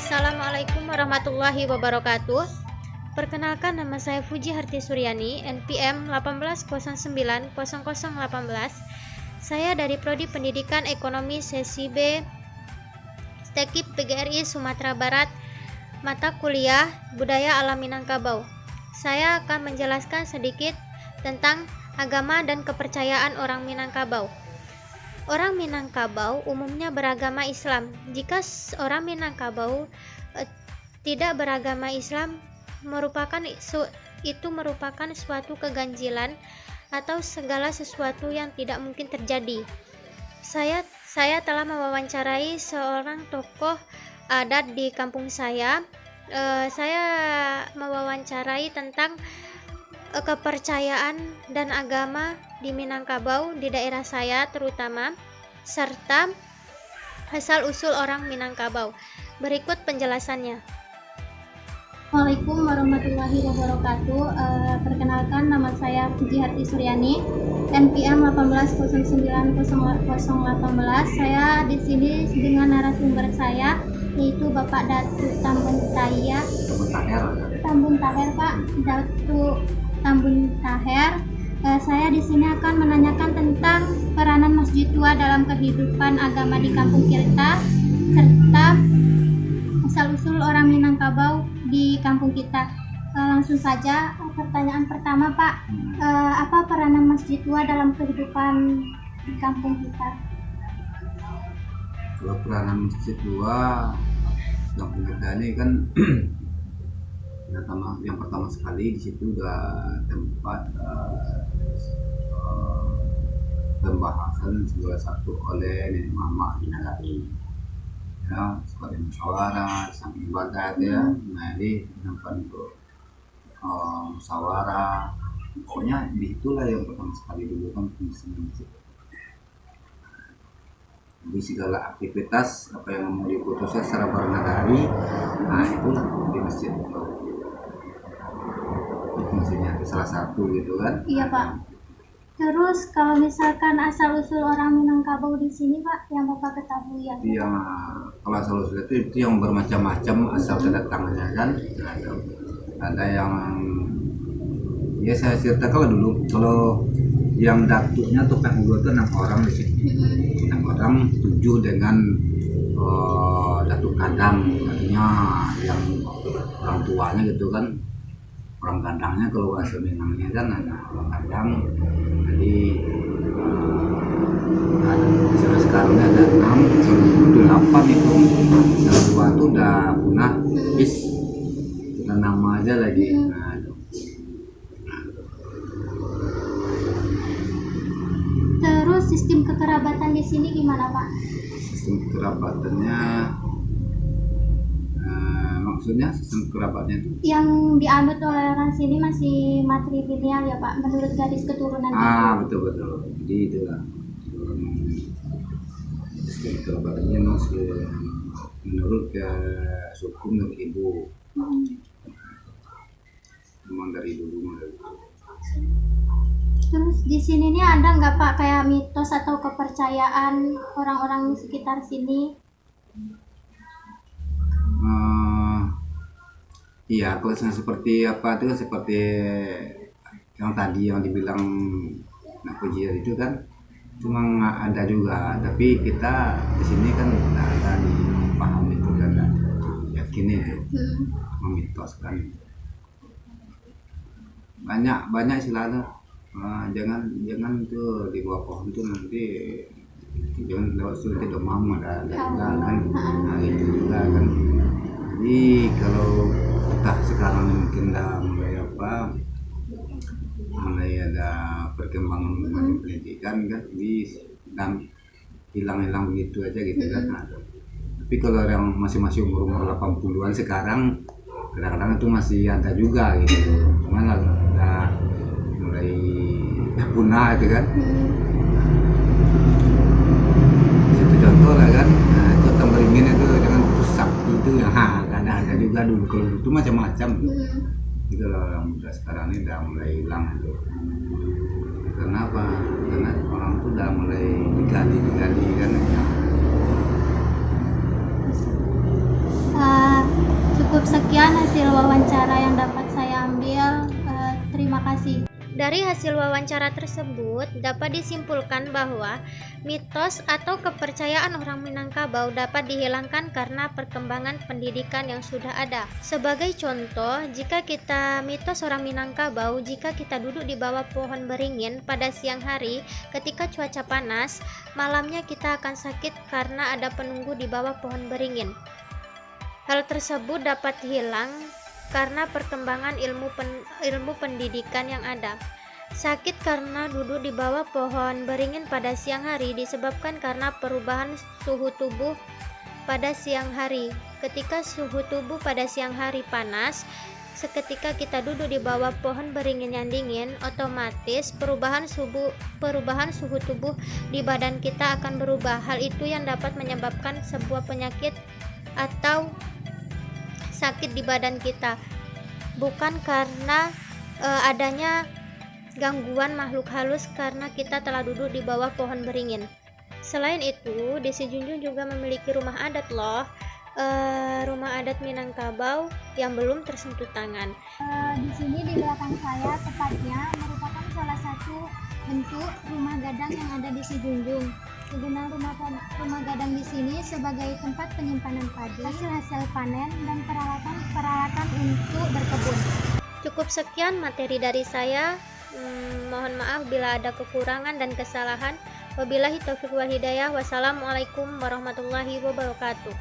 Assalamualaikum warahmatullahi wabarakatuh. Perkenalkan, nama saya Fuji Harti Suryani, NPM 18090018. Saya dari Prodi Pendidikan Ekonomi Sesi B STEKIP PGRI Sumatera Barat, mata kuliah Budaya Alam Minangkabau. Saya akan menjelaskan sedikit tentang agama dan kepercayaan orang Minangkabau. Orang Minangkabau umumnya beragama Islam. Jika orang Minangkabau tidak beragama Islam, itu merupakan suatu keganjilan atau segala sesuatu yang tidak mungkin terjadi. Saya telah mewawancarai seorang tokoh adat di kampung saya. Saya mewawancarai tentang kepercayaan dan agama di Minangkabau, di daerah saya terutama, serta asal-usul orang Minangkabau. Berikut penjelasannya. Assalamualaikum warahmatullahi wabarakatuh. Perkenalkan, nama saya Fuji Harti Suryani, NPM 18090018. Saya di sini dengan narasumber saya, yaitu Bapak Datuk Tambun Taher, Pak Datuk Tambun Taher. Saya di sini akan menanyakan tentang peranan Masjid Tua dalam kehidupan agama di kampung kita, serta asal-usul orang Minangkabau di kampung kita. Langsung saja, pertanyaan pertama, Pak. Apa peranan Masjid Tua dalam kehidupan di kampung kita? Kalau peranan Masjid Tua kampung kita ini kan yang pertama sekali di situ udah tempat pembahasan segala satu oleh nenek mama di nagari, ya, seperti musyawarah, sang ibadat, ya. Nah, ini tempat untuk musyawarah. Pokoknya di itulah yang pertama sekali dulu kan masjid. Di segala aktivitas apa yang mau diputuskan secara bernagari, nah itu di masjid itu. Fungsinya itu salah satu gitu kan. Iya, Pak. Terus kalau misalkan asal-usul orang Minangkabau di sini, Pak, yang Bapak ketahui ya? Iya, kalau asal-usul itu yang bermacam-macam asal kedatangannya kan. Ada yang ya saya ceritakan dulu, kalau yang datuknya tuh penghulu itu 6 orang di sini. 6 orang, 7 dengan datuk kadang, artinya yang orang tuanya gitu kan. Orang kandangnya kalau bahasa Minangnya kan ada orang kandang. Jadi ada sekarang ada 6, itu 8 itu. Yang 2 itu udah punah, habis kita nama aja lagi. Terus sistem kekerabatan di sini gimana, Pak? Sistem kekerabatannya, maksudnya sistem kerabatnya itu? Yang dianut oleh orang sini masih matrilineal ya, Pak, menurut garis keturunan. Betul. Jadi itulah sistem kerabatannya masih menurut suku menurut ibu. Memang dari dulu. Terus di sini nih ada nggak, Pak, kayak mitos atau kepercayaan orang-orang sekitar sini? Iya, kalau seperti apa itu seperti yang tadi yang dibilang Nak Pujian itu kan cuma ada juga, tapi kita di sini kan tidak ada dipaham itu dan yakin itu mitos kan. Banyak istilahnya. Jangan tuh di bawah pohon tuh nanti jangan lewat sungai demam ada juga kan. Nah itu juga kan. Jadi kalau kita sekarang mungkin mulai ada perkembangan pendidikan kan, dan hilang begitu aja gitu kan. Tapi kalau yang masih umur 80-an sekarang kadang-kadang itu masih ada juga gitu. Cuman udah mulai punah gitu kan. Itu contoh lah kan. Nah, itu Tamberingin itu dengan rusak itu ya, ada juga dulu. Kalau itu macam-macam. Itu yang udah sekarang ini udah mulai hilang itu. Kenapa? Karena orang tuh udah mulai digali kan ya. hasil wawancara yang dapat saya ambil. Terima kasih. Dari hasil wawancara tersebut dapat disimpulkan bahwa mitos atau kepercayaan orang Minangkabau dapat dihilangkan karena perkembangan pendidikan yang sudah ada. Sebagai contoh, jika mitos orang Minangkabau, jika kita duduk di bawah pohon beringin pada siang hari ketika cuaca panas, malamnya kita akan sakit karena ada penunggu di bawah pohon beringin. Hal tersebut dapat hilang karena perkembangan ilmu pendidikan yang ada. Sakit karena duduk di bawah pohon beringin pada siang hari disebabkan karena perubahan suhu tubuh pada siang hari. Ketika suhu tubuh pada siang hari panas, seketika kita duduk di bawah pohon beringin yang dingin, otomatis perubahan suhu tubuh di badan kita akan berubah. Hal itu yang dapat menyebabkan sebuah penyakit atau sakit di badan kita, bukan karena adanya gangguan makhluk halus karena kita telah duduk di bawah pohon beringin. Selain itu, Desi Junjung juga memiliki rumah adat loh, rumah adat Minangkabau yang belum tersentuh tangan. Di sini di belakang saya tepatnya merupakan salah satu bentuk rumah gadang yang ada di Sijunjung. Kegunaan rumah gadang di sini sebagai tempat penyimpanan padi, hasil panen, dan peralatan untuk berkebun. Cukup sekian materi dari saya. Mohon maaf bila ada kekurangan dan kesalahan. Wabillahi taufiq wal hidayah. Wassalamualaikum warahmatullahi wabarakatuh.